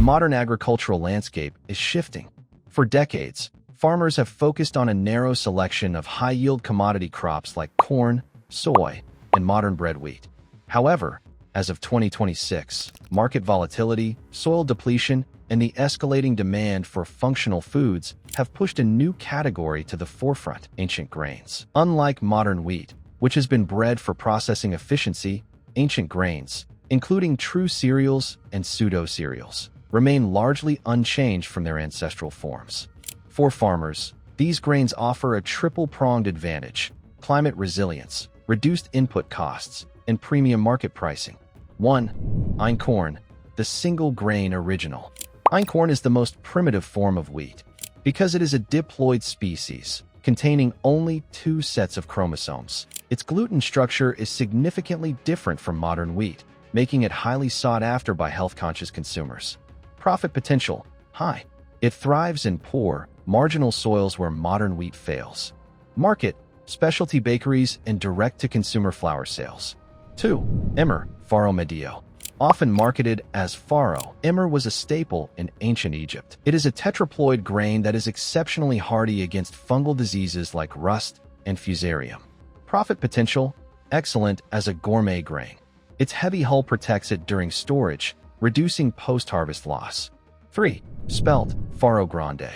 modern agricultural landscape is shifting. For decades, farmers have focused on a narrow selection of high-yield commodity crops like corn, soy, and modern bread wheat. However, as of 2026, market volatility, soil depletion, and the escalating demand for functional foods have pushed a new category to the forefront: ancient grains. Unlike modern wheat, which has been bred for processing efficiency, ancient grains, including true cereals and pseudo-cereals, remain largely unchanged from their ancestral forms. For farmers, these grains offer a triple-pronged advantage: climate resilience, reduced input costs, and premium market pricing. 1. Einkorn, the single-grain original. Einkorn is the most primitive form of wheat. Because it is a diploid species, containing only 2 sets of chromosomes, its gluten structure is significantly different from modern wheat, making it highly sought after by health-conscious consumers. Profit potential: high. It thrives in poor, marginal soils where modern wheat fails. Market: specialty bakeries and direct-to-consumer flour sales. 2. Emmer, farro medio. Often marketed as farro, emmer was a staple in ancient Egypt. It is a tetraploid grain that is exceptionally hardy against fungal diseases like rust and fusarium. Profit potential: excellent as a gourmet grain. Its heavy hull protects it during storage, reducing post-harvest loss. 3. Spelt, farro grande.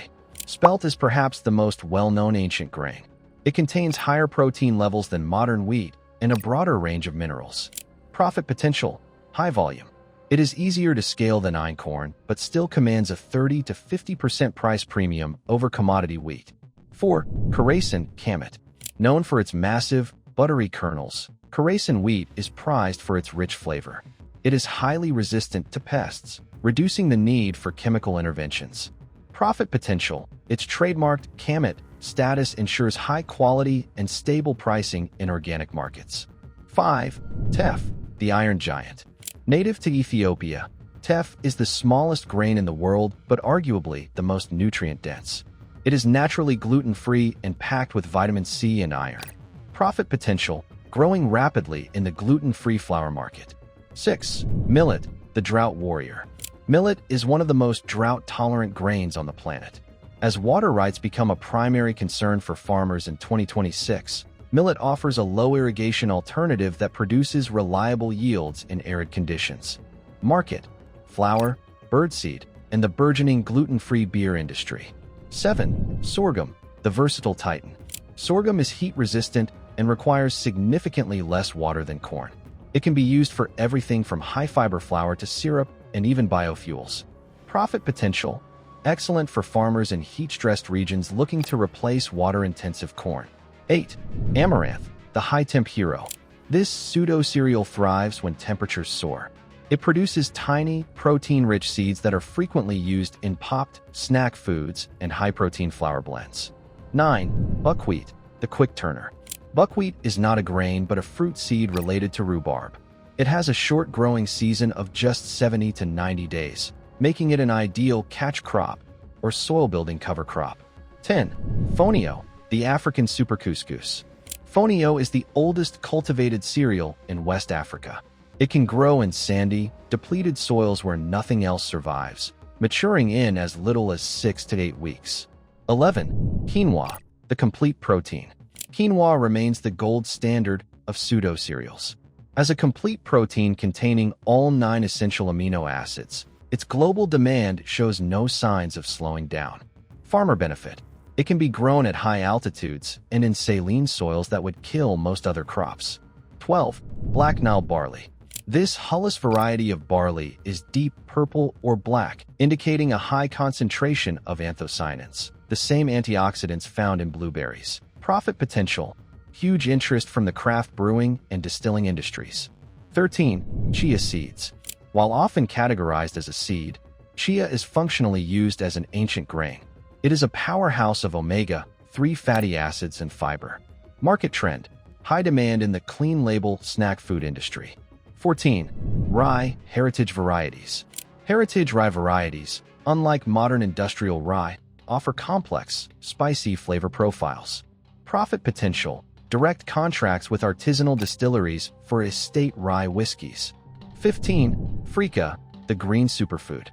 Spelt is perhaps the most well-known ancient grain. It contains higher protein levels than modern wheat and a broader range of minerals. Profit potential: high volume. It is easier to scale than einkorn, but still commands a 30 to 50% price premium over commodity wheat. 4. Khurasan Kamut. Known for its massive, buttery kernels, Khurasan wheat is prized for its rich flavor. It is highly resistant to pests, reducing the need for chemical interventions. Profit potential: its trademarked Kamut status ensures high quality and stable pricing in organic markets. 5. Teff, the iron giant. Native to Ethiopia, teff is the smallest grain in the world, but arguably the most nutrient-dense. It is naturally gluten-free and packed with vitamin C and iron. Profit potential: growing rapidly in the gluten-free flour market. 6. Millet, the drought warrior. Millet is one of the most drought-tolerant grains on the planet. As water rights become a primary concern for farmers in 2026, millet offers a low irrigation alternative that produces reliable yields in arid conditions. Market: flour, birdseed, and the burgeoning gluten-free beer industry. 7. Sorghum, the versatile titan. Sorghum is heat-resistant and requires significantly less water than corn. It can be used for everything from high-fiber flour to syrup and even biofuels. Profit potential: excellent for farmers in heat-stressed regions looking to replace water-intensive corn. 8. Amaranth, the high-temp hero. This pseudo-cereal thrives when temperatures soar. It produces tiny, protein-rich seeds that are frequently used in popped, snack foods and high-protein flour blends. 9. Buckwheat, the quick turner. Buckwheat is not a grain but a fruit seed related to rhubarb. It has a short growing season of just 70 to 90 days, making it an ideal catch crop or soil-building cover crop. 10. Fonio, the African super couscous. Fonio is the oldest cultivated cereal in West Africa. It can grow in sandy, depleted soils where nothing else survives, maturing in as little as 6 to 8 weeks. 11. Quinoa, the complete protein. Quinoa remains the gold standard of pseudo-cereals. As a complete protein containing all 9 essential amino acids, its global demand shows no signs of slowing down. Farmer benefit: it can be grown at high altitudes and in saline soils that would kill most other crops. 12. Black Nile barley. This hullus variety of barley is deep purple or black, indicating a high concentration of anthocyanins, the same antioxidants found in blueberries. Profit potential: huge interest from the craft brewing and distilling industries. 13. Chia seeds. While often categorized as a seed, chia is functionally used as an ancient grain. It is a powerhouse of omega-3 fatty acids and fiber. Market trend: high demand in the clean label snack food industry. 14. Rye, heritage varieties. Heritage rye varieties, unlike modern industrial rye, offer complex, spicy flavor profiles. Profit potential: direct contracts with artisanal distilleries for estate rye whiskeys. 15. Freekeh, the green superfood.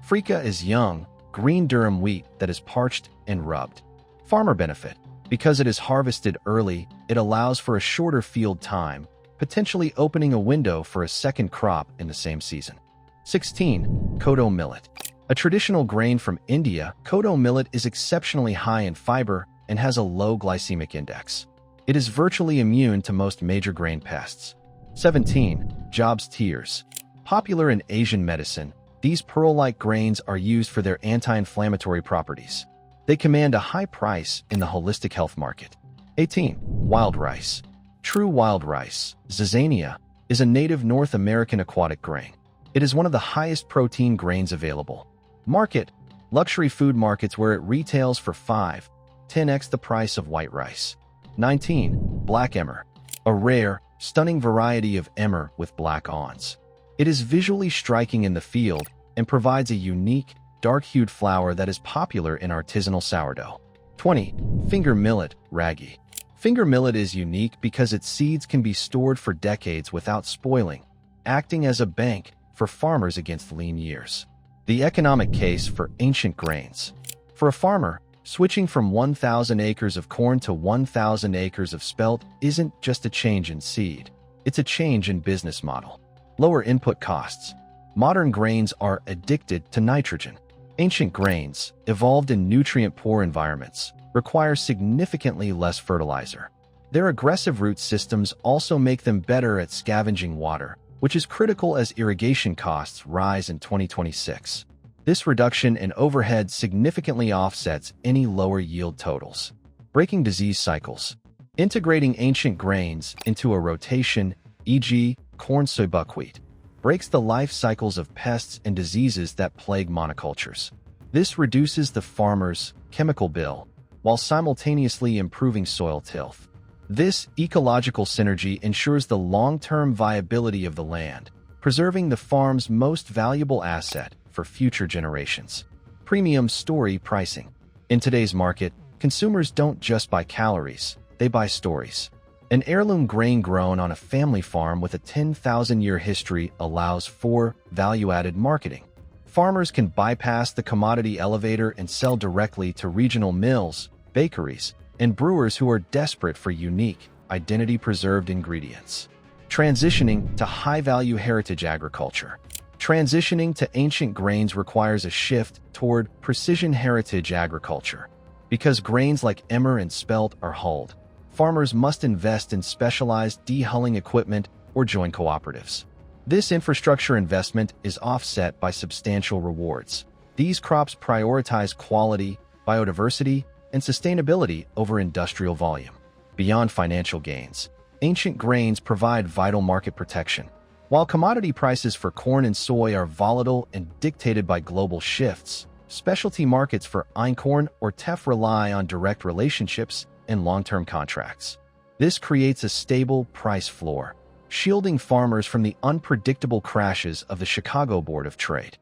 Freekeh is young, green durum wheat that is parched and rubbed. Farmer benefit. Because it is harvested early, it allows for a shorter field time, potentially opening a window for a second crop in the same season. 16. Kodo millet. A traditional grain from India, kodo millet is exceptionally high in fiber and has a low glycemic index. It is virtually immune to most major grain pests. 17. Job's tears. Popular in Asian medicine, these pearl-like grains are used for their anti-inflammatory properties. They command a high price in the holistic health market. 18. Wild rice. True wild rice, Zizania, is a native North American aquatic grain. It is one of the highest protein grains available. Market. Luxury food markets where it retails for 5-10x the price of white rice. 19. Black emmer. A rare, stunning variety of emmer with black awns. It is visually striking in the field and provides a unique, dark-hued flour that is popular in artisanal sourdough. 20. Finger millet, ragi. Finger millet is unique because its seeds can be stored for decades without spoiling, acting as a bank for farmers against lean years. The economic case for ancient grains. For a farmer, switching from 1,000 acres of corn to 1,000 acres of spelt isn't just a change in seed. It's a change in business model. Lower input costs. Modern grains are addicted to nitrogen. Ancient grains, evolved in nutrient-poor environments, require significantly less fertilizer. Their aggressive root systems also make them better at scavenging water, which is critical as irrigation costs rise in 2026. This reduction in overhead significantly offsets any lower yield totals. Breaking disease cycles. Integrating ancient grains into a rotation, e.g., corn, soy, buckwheat, breaks the life cycles of pests and diseases that plague monocultures. This reduces the farmer's chemical bill while simultaneously improving soil tilth. This ecological synergy ensures the long-term viability of the land, preserving the farm's most valuable asset for future generations. Premium story pricing. In today's market, consumers don't just buy calories, they buy stories. An heirloom grain grown on a family farm with a 10,000-year history allows for value-added marketing. Farmers can bypass the commodity elevator and sell directly to regional mills, bakeries, and brewers who are desperate for unique, identity-preserved ingredients. Transitioning to high-value heritage agriculture. Transitioning to ancient grains requires a shift toward precision heritage agriculture. Because grains like emmer and spelt are hulled, farmers must invest in specialized de-hulling equipment or join cooperatives. This infrastructure investment is offset by substantial rewards. These crops prioritize quality, biodiversity, and sustainability over industrial volume. Beyond financial gains, ancient grains provide vital market protection. While commodity prices for corn and soy are volatile and dictated by global shifts, specialty markets for Einkorn or teff rely on direct relationships and long-term contracts. This creates a stable price floor, shielding farmers from the unpredictable crashes of the Chicago Board of Trade.